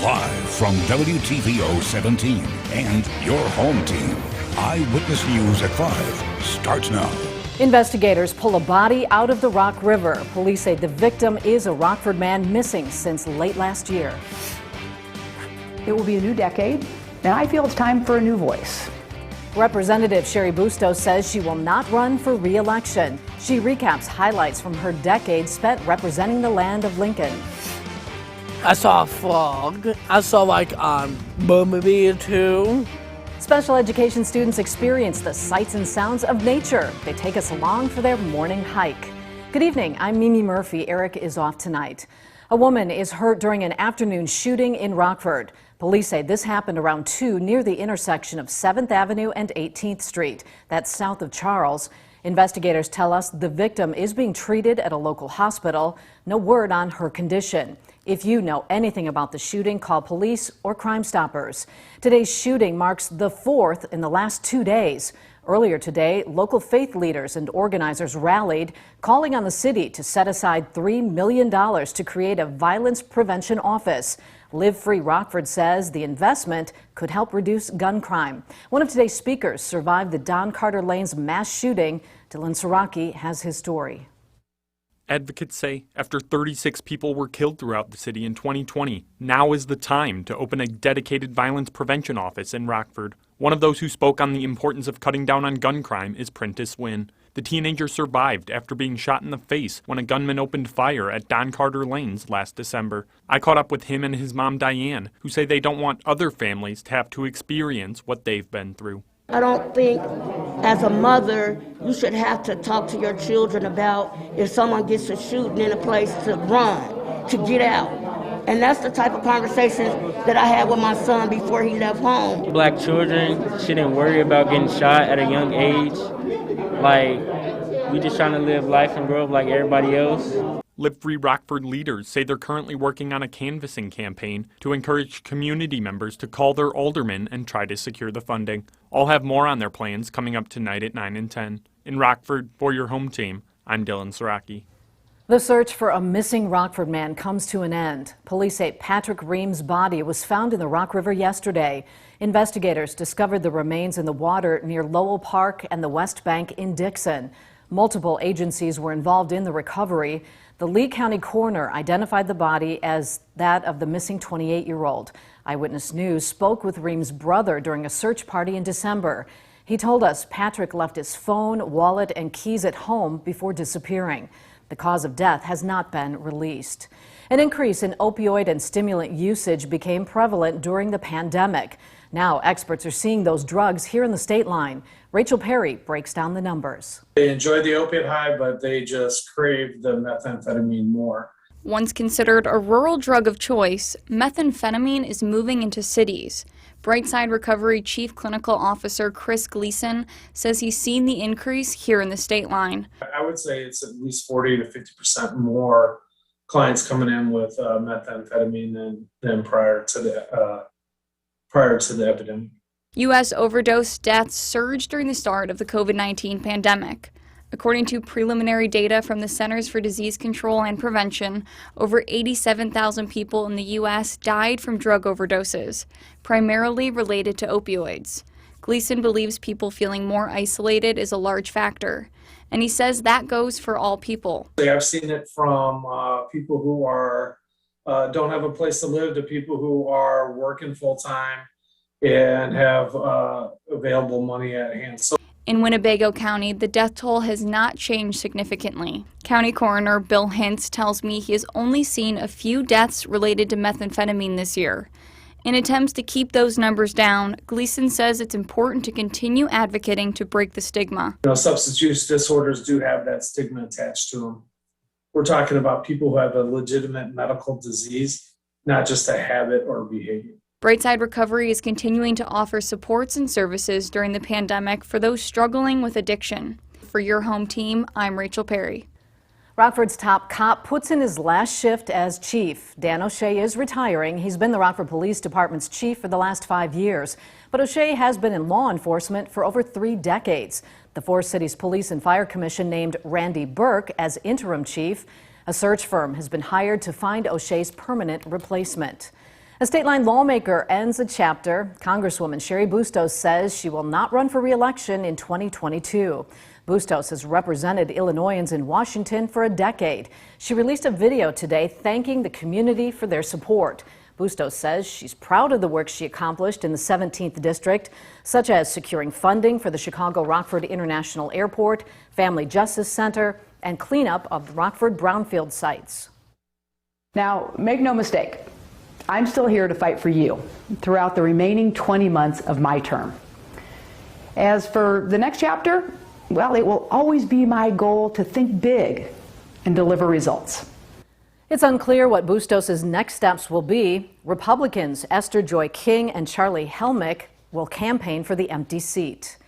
Live from WTVO 17 and your home team. Eyewitness News at 5 starts now. Investigators pull a body out of the Rock River. Police say the victim is a Rockford man missing since late last year. It will be a new decade, and I feel it's time for a new voice. Representative Sherry Bustos says she will not run for re-election. She recaps highlights from her decade spent representing the land of Lincoln. I saw a frog. I saw bumblebee too. Special education students experience the sights and sounds of nature. They take us along for their morning hike. Good evening, I'm Mimi Murphy. Eric is off tonight. A woman is hurt during an afternoon shooting in Rockford. Police say this happened around 2 near the intersection of 7th Avenue and 18th Street. That's south of Charles. Investigators tell us the victim is being treated at a local hospital. No word on her condition. If you know anything about the shooting, call police or Crime Stoppers. Today's shooting marks the 4th in the last 2 days. Earlier today, local faith leaders and organizers rallied, calling on the city to set aside $3 million to create a violence prevention office. Live Free Rockford says the investment could help reduce gun crime. One of today's speakers survived the Don Carter Lane's mass shooting. Dylan Saraki has his story. Advocates say after 36 people were killed throughout the city in 2020, now is the time to open a dedicated violence prevention office in Rockford. One of those who spoke on the importance of cutting down on gun crime is Prentice Wynn. The teenager survived after being shot in the face when a gunman opened fire at Don Carter Lanes last December. I caught up with him and his mom Diane, who say they don't want other families to have to experience what they've been through. I don't think as a mother you should have to talk to your children about if someone gets to shooting in a place to run, to get out. And that's the type of conversations that I had with my son before he left home. Black children shouldn't worry about getting shot at a young age. We just trying to live life and grow up like everybody else. Live Free Rockford leaders say they're currently working on a canvassing campaign to encourage community members to call their aldermen and try to secure the funding. I'll have more on their plans coming up tonight at 9 and 10. In Rockford, for your home team, I'm Dylan Saraki. The search for a missing Rockford man comes to an end. Police say Patrick Ream's body was found in the Rock River yesterday. Investigators discovered the remains in the water near Lowell Park and the West Bank in Dixon. Multiple agencies were involved in the recovery. The Lee County coroner identified the body as that of the missing 28-year-old. Eyewitness News spoke with Ream's brother during a search party in December. He told us Patrick left his phone, wallet, and keys at home before disappearing. The cause of death has not been released. An increase in opioid and stimulant usage became prevalent during the pandemic. Now experts are seeing those drugs here in the state line. Rachel Perry breaks down the numbers. They enjoy the opiate high, but they just crave the methamphetamine more. Once considered a rural drug of choice, methamphetamine is moving into cities. Brightside Recovery Chief Clinical Officer Chris Gleason says he's seen the increase here in the state line. I would say it's at least 40 to 50% more clients coming in with methamphetamine than prior to the epidemic. U.S. overdose deaths surged during the start of the COVID-19 pandemic. According to preliminary data from the Centers for Disease Control and Prevention, over 87,000 people in the U.S. died from drug overdoses, primarily related to opioids. Gleason believes people feeling more isolated is a large factor, and he says that goes for all people. I've seen it from people who are don't have a place to live to people who are working full-time and have available money at hand. In Winnebago County, the death toll has not changed significantly. County Coroner Bill Hintz tells me he has only seen a few deaths related to methamphetamine this year. In attempts to keep those numbers down, Gleason says it's important to continue advocating to break the stigma. Substance use disorders do have that stigma attached to them. We're talking about people who have a legitimate medical disease, not just a habit or behavior. Brightside Recovery is continuing to offer supports and services during the pandemic for those struggling with addiction. For your home team, I'm Rachel Perry. Rockford's top cop puts in his last shift as chief. Dan O'Shea is retiring. He's been the Rockford Police Department's chief for the last 5 years. But O'Shea has been in law enforcement for over 3 decades. The Four Cities Police and Fire Commission named Randy Burke as interim chief. A search firm has been hired to find O'Shea's permanent replacement. A state line lawmaker ends a chapter. Congresswoman Sherry Bustos says she will not run for re-election in 2022. Bustos has represented Illinoisans in Washington for a decade. She released a video today thanking the community for their support. Bustos says she's proud of the work she accomplished in the 17th District, such as securing funding for the Chicago Rockford International Airport, Family Justice Center, and cleanup of the Rockford brownfield sites. Now, make no mistake, I'm still here to fight for you throughout the remaining 20 months of my term. As for the next chapter, well, it will always be my goal to think big and deliver results. It's unclear what Bustos' next steps will be. Republicans Esther Joy King and Charlie Helmick will campaign for the empty seat.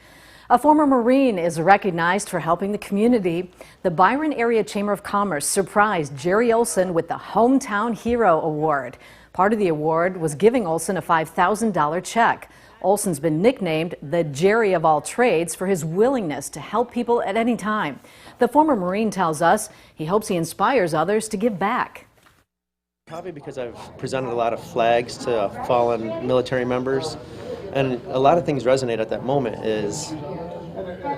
A former Marine is recognized for helping the community. The Byron Area Chamber of Commerce surprised Jerry Olson with the Hometown Hero Award. Part of the award was giving Olson a $5,000 check. Olson's been nicknamed the Jerry of all trades for his willingness to help people at any time. The former Marine tells us he hopes he inspires others to give back. Probably because I've presented a lot of flags to fallen military members, and a lot of things resonate at that moment. Is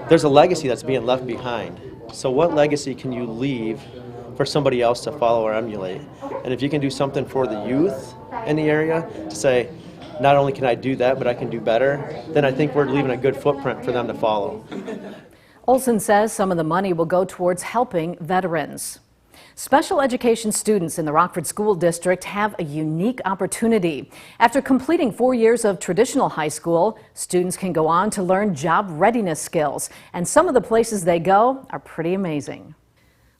there's a legacy that's being left behind. So what legacy can you leave for somebody else to follow or emulate? And if you can do something for the youth in the area to say, not only can I do that, but I can do better, then I think we're leaving a good footprint for them to follow. Olson says some of the money will go towards helping veterans. Special education students in the Rockford School District have a unique opportunity. After completing 4 years of traditional high school, students can go on to learn job readiness skills. And some of the places they go are pretty amazing.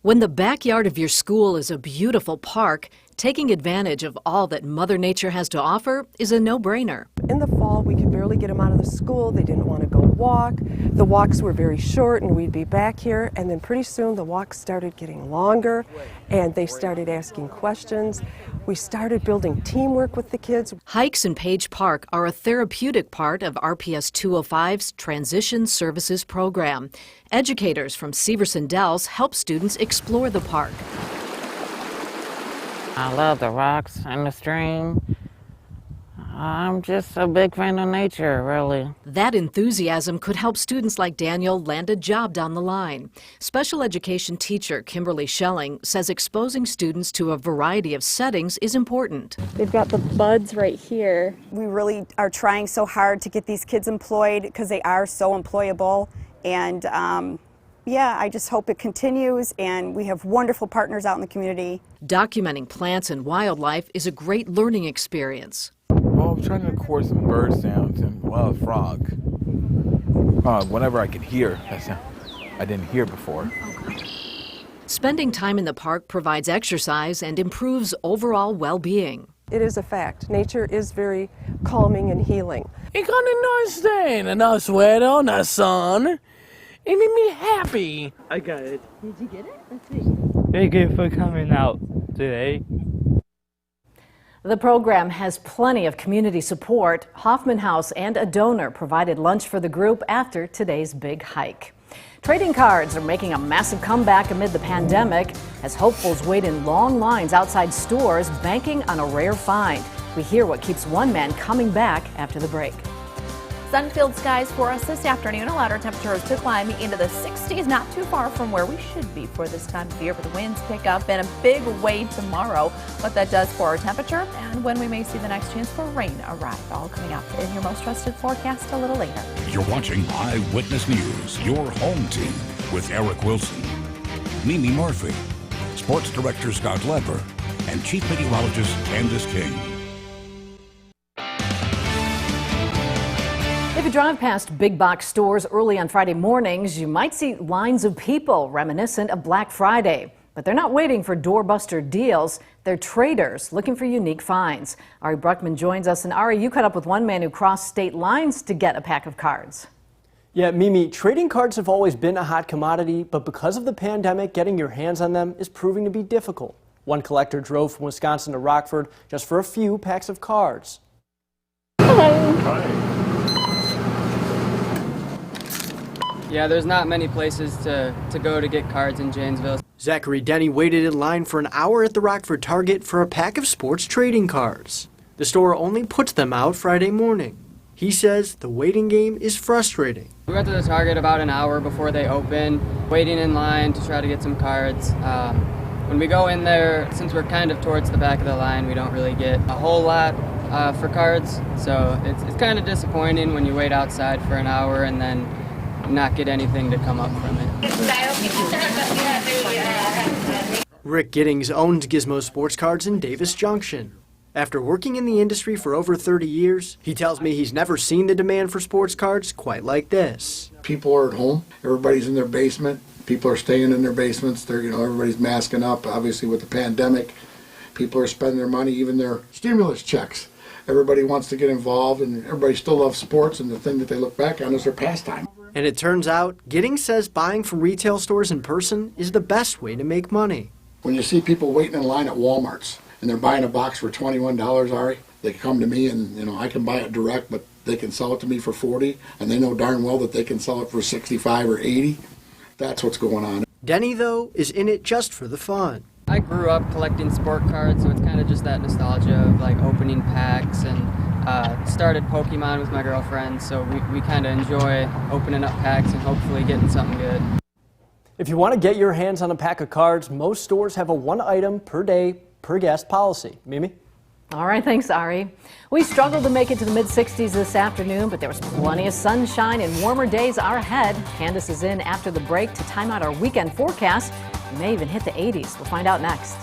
When the backyard of your school is a beautiful park, taking advantage of all that Mother Nature has to offer is a no-brainer. In the fall, we could barely get them out of the school. They didn't want to go walk. The walks were very short and we'd be back here. And then pretty soon the walks started getting longer and they started asking questions. We started building teamwork with the kids. Hikes in Page Park are a therapeutic part of RPS 205's Transition Services program. Educators from Severson Dells help students explore the park. I love the rocks and the stream. I'm just a big fan of nature, really. That enthusiasm could help students like Daniel land a job down the line. Special education teacher Kimberly Schelling says exposing students to a variety of settings is important. They've got the buds right here. We really are trying so hard to get these kids employed because they are so employable. And yeah, I just hope it continues, and we have wonderful partners out in the community. Documenting plants and wildlife is a great learning experience. Well, I'm trying to record some bird sounds and, well, a frog. Whenever I can hear that sound I didn't hear before. Spending time in the park provides exercise and improves overall well-being. It is a fact. Nature is very calming and healing. It got a nice day and a nice weather, nice sun. It made me happy. I got it. Did you get it? Let's see. Thank you for coming out today. The program has plenty of community support. Hoffman House and a donor provided lunch for the group after today's big hike. Trading cards are making a massive comeback amid the pandemic as hopefuls wait in long lines outside stores banking on a rare find. We hear what keeps one man coming back after the break. Sun-filled skies for us this afternoon. A louder temperatures to climb into the 60s, not too far from where we should be for this time of year, but the winds pick up in a big way tomorrow. What that does for our temperature and when we may see the next chance for rain arrive. All coming up in your most trusted forecast a little later. You're watching Eyewitness News, your home team with Eric Wilson, Mimi Murphy, Sports Director Scott Lever, and Chief Meteorologist Candice King. If you drive past big box stores early on Friday mornings, you might see lines of people reminiscent of Black Friday. But they're not waiting for doorbuster deals. They're traders looking for unique finds. Ari Bruckman joins us. And Ari, you caught up with one man who crossed state lines to get a pack of cards. Yeah, Mimi, trading cards have always been a hot commodity, but because of the pandemic, getting your hands on them is proving to be difficult. One collector drove from Wisconsin to Rockford just for a few packs of cards. Hi. Yeah, there's not many places to go to get cards in Janesville. Zachary Denny waited in line for an hour at the Rockford Target for a pack of sports trading cards. The store only puts them out Friday morning. He says the waiting game is frustrating. We went to the Target about an hour before they open, waiting in line to try to get some cards. When we go in there, since we're kind of towards the back of the line, we don't really get a whole lot for cards. So it's kind of disappointing when you wait outside for an hour and then not get anything to come up from it. Rick Giddings owns Gizmo Sports Cards in Davis Junction. After working in the industry for over 30 years, he tells me he's never seen the demand for sports cards quite like this. People are at home. Everybody's in their basement. People are staying in their basements. They're, everybody's masking up. Obviously, with the pandemic, people are spending their money, even their stimulus checks. Everybody wants to get involved, and everybody still loves sports, and the thing that they look back on is their pastime. And it turns out, Giddings says buying from retail stores in person is the best way to make money. When you see people waiting in line at Walmart's, and they're buying a box for $21, Ari, they come to me and, I can buy it direct, but they can sell it to me for $40, and they know darn well that they can sell it for $65 or $80. That's what's going on. Denny, though, is in it just for the fun. I grew up collecting sport cards, so it's kind of just that nostalgia of like opening packs, and started Pokemon with my girlfriend, so we kind of enjoy opening up packs and hopefully getting something good. If you want to get your hands on a pack of cards, most stores have a one item per day per guest policy. Mimi? All right, thanks, Ari. We struggled to make it to the mid-60s this afternoon, but there was plenty of sunshine and warmer days are ahead. Candice is in after the break to time out our weekend forecast. We may even hit the 80s. We'll find out next.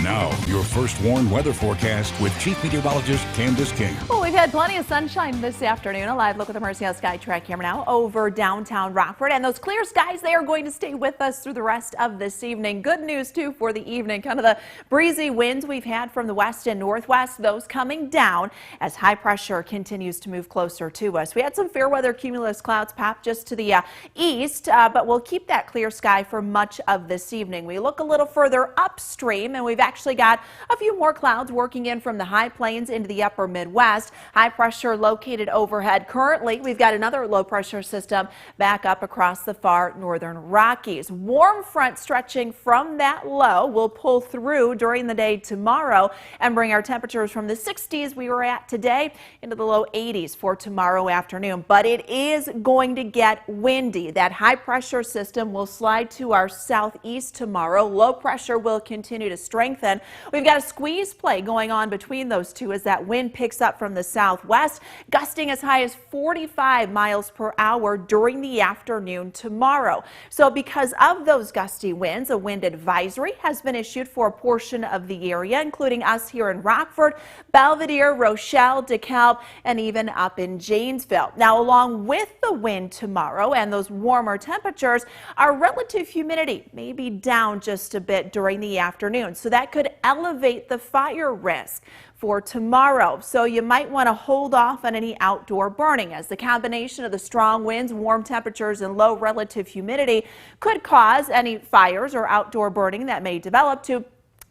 Now, your first warned weather forecast with Chief Meteorologist Candice King. Well, we've had plenty of sunshine this afternoon. A live look at the Mercy House Sky Track camera now over downtown Rockford. And those clear skies, they are going to stay with us through the rest of this evening. Good news, too, for the evening. Kind of the breezy winds we've had from the west and northwest, those coming down as high pressure continues to move closer to us. We had some fair weather cumulus clouds pop just to the east, but we'll keep that clear sky for much of this evening. We look a little further upstream, and we've actually got a few more clouds working in from the high plains into the upper Midwest. High pressure located overhead. Currently, we've got another low pressure system back up across the far northern Rockies. Warm front stretching from that low will pull through during the day tomorrow and bring our temperatures from the 60s we were at today into the low 80s for tomorrow afternoon. But it is going to get windy. That high pressure system will slide to our southeast tomorrow. Low pressure will continue to strengthen. We've got a squeeze play going on between those two as that wind picks up from the southwest, gusting as high as 45 miles per hour during the afternoon tomorrow. So because of those gusty winds, a wind advisory has been issued for a portion of the area, including us here in Rockford, Belvedere, Rochelle, DeKalb, and even up in Janesville. Now, along with the wind tomorrow and those warmer temperatures, our relative humidity may be down just a bit during the afternoon. So that could elevate the fire risk for tomorrow. So you might want to hold off on any outdoor burning, as the combination of the strong winds, warm temperatures, and low relative humidity could cause any fires or outdoor burning that may develop to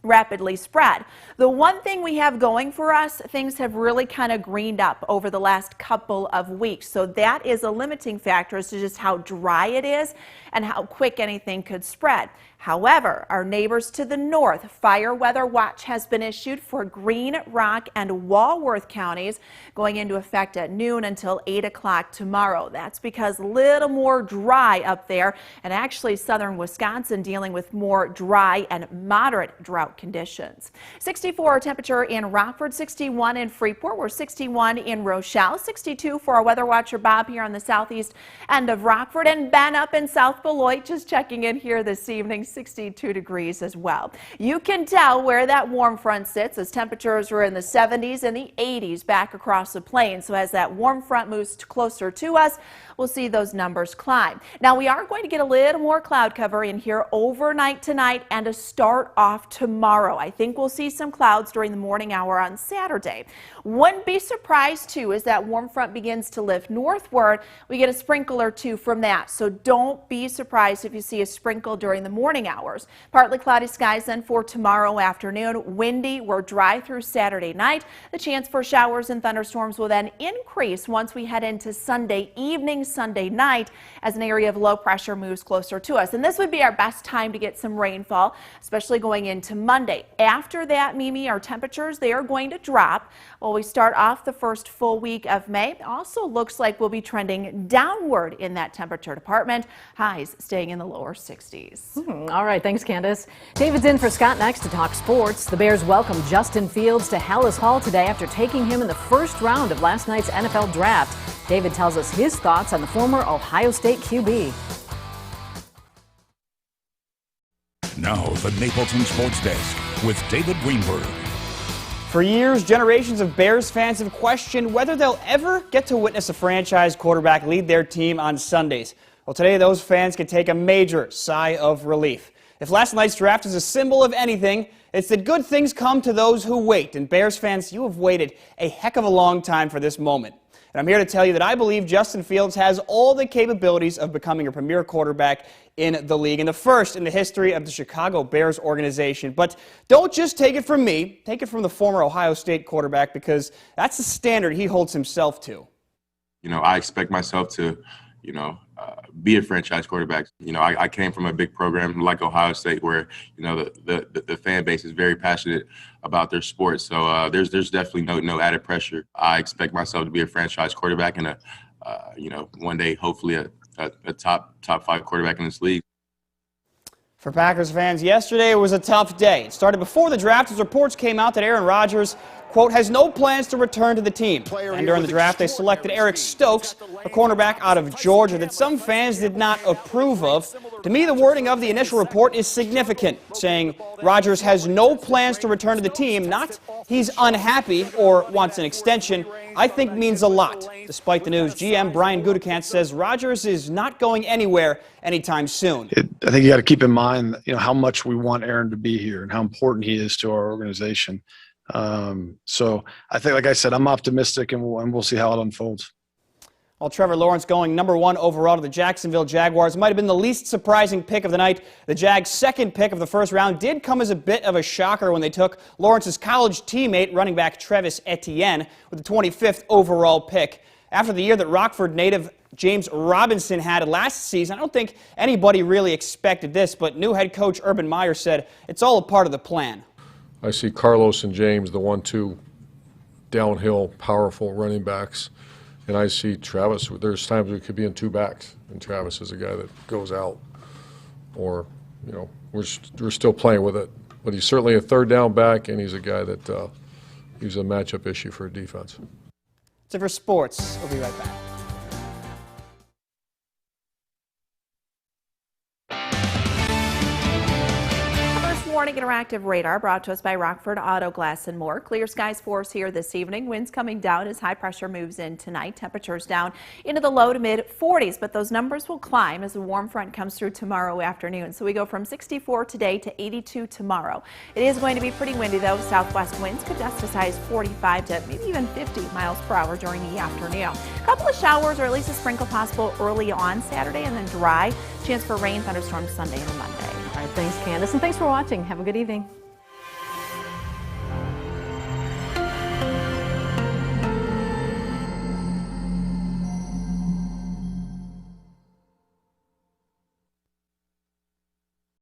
rapidly spread. The one thing we have going for us, things have really kind of greened up over the last couple of weeks. So that is a limiting factor as to just how dry it is and how quick anything could spread. However, our neighbors to the north, fire weather watch has been issued for Green, Rock, and Walworth counties going into effect at noon until 8 o'clock tomorrow. That's because a little more dry up there, and actually southern Wisconsin dealing with more dry and moderate drought conditions. 64 temperature in Rockford, 61 in Freeport, we're 61 in Rochelle, 62 for our weather watcher Bob here on the southeast end of Rockford, and Ben up in South Beloit just checking in here this evening. 62 degrees as well. You can tell where that warm front sits as temperatures are in the 70s and the 80s back across the plains. So as that warm front moves closer to us, we'll see those numbers climb. Now we are going to get a little more cloud cover in here overnight tonight and to start off tomorrow. tomorrow. I think we'll see some clouds during the morning hour on Saturday. Wouldn't be surprised too as that warm front begins to lift northward. We get a sprinkle or two from that, so don't be surprised if you see a sprinkle during the morning hours. Partly cloudy skies then for tomorrow afternoon. Windy or dry through Saturday night. The chance for showers and thunderstorms will then increase once we head into Sunday evening, Sunday night, as an area of low pressure moves closer to us. And this would be our best time to get some rainfall, especially going into Monday. After that, Mimi, our temperatures, they are going to drop. While we start off the first full week of May, it also looks like we'll be trending downward in that temperature department. Highs staying in the lower 60s. All right, thanks, Candice. David's in for Scott next to talk sports. The Bears welcome Justin Fields to Hallis Hall today after taking him in the first round of last night's NFL draft. David tells us his thoughts on the former Ohio State QB. Now, the Napleton Sports Desk with David Greenberg. For years, generations of Bears fans have questioned whether they'll ever get to witness a franchise quarterback lead their team on Sundays. Well, today those fans can take a major sigh of relief. If last night's draft is a symbol of anything, it's that good things come to those who wait. And Bears fans, you have waited a heck of a long time for this moment. And I'm here to tell you that I believe Justin Fields has all the capabilities of becoming a premier quarterback in the league and the first in the history of the Chicago Bears organization. But don't just take it from me. Take it from the former Ohio State quarterback, because that's the standard he holds himself to. I expect myself to, be a franchise quarterback. I came from a big program like Ohio State where, the fan base is very passionate about their sport. So there's definitely no added pressure. I expect myself to be a franchise quarterback and one day, hopefully a top 5 quarterback in this league. For Packers fans, yesterday was a tough day. It started before the draft as reports came out that Aaron Rodgers, quote, has no plans to return to the team. And during the draft, they selected Eric Stokes, a cornerback out of Georgia that some fans did not approve of. To me, the wording of the initial report is significant, saying Rodgers has no plans to return to the team, not he's unhappy or wants an extension, I think means a lot. Despite the news, GM Brian Gutekunst says Rodgers is not going anywhere anytime soon. I think you got to keep in mind, how much we want Aaron to be here and how important he is to our organization. So I think, like I said, I'm optimistic, and we'll see how it unfolds. Well, Trevor Lawrence going #1 overall to the Jacksonville Jaguars might have been the least surprising pick of the night. The Jags' second pick of the first round did come as a bit of a shocker when they took Lawrence's college teammate, running back Travis Etienne, with the 25th overall pick. After the year that Rockford native James Robinson had last season, I don't think anybody really expected this, but new head coach Urban Meyer said it's all a part of the plan. I see Carlos and James, the 1-2 downhill, powerful running backs. And I see Travis, there's times we could be in 2 backs, and Travis is a guy that goes out. Or, we're still playing with it. But he's certainly a third down back, and he's a guy that he's a matchup issue for a defense. So for sports, we'll be right back. Morning interactive radar brought to us by Rockford Auto Glass and More. Clear skies for us here this evening. Winds coming down as high pressure moves in tonight. Temperatures down into the low to mid 40s, but those numbers will climb as a warm front comes through tomorrow afternoon. So we go from 64 today to 82 tomorrow. It is going to be pretty windy though. Southwest winds could gust as high as 45 to maybe even 50 miles per hour during the afternoon. A couple of showers or at least a sprinkle possible early on Saturday and then dry. Chance for rain, thunderstorms Sunday and Monday. All right, thanks, Candice, and thanks for watching. Have a good evening.